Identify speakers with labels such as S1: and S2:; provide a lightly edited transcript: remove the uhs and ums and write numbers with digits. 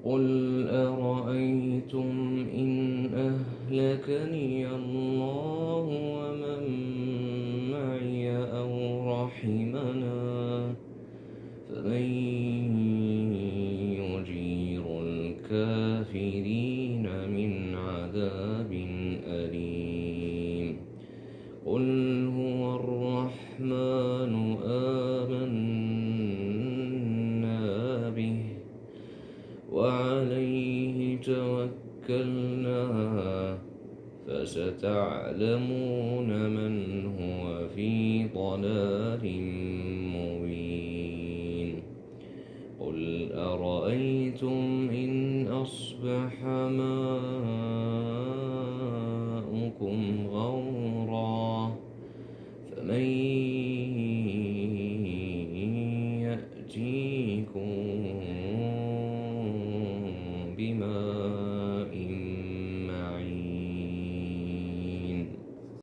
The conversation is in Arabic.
S1: قل أرأيتم إن أهلكني الله ومن معي أو رحمنا فمن يجير الكافرين من عذاب أليم قل هو الرحمن آمنا به وعليه توكلنا فستعلمون من هو في ضلال مبين قل أرأيتم إن أصبح ماؤكم غورا فمن يأتيكم بماء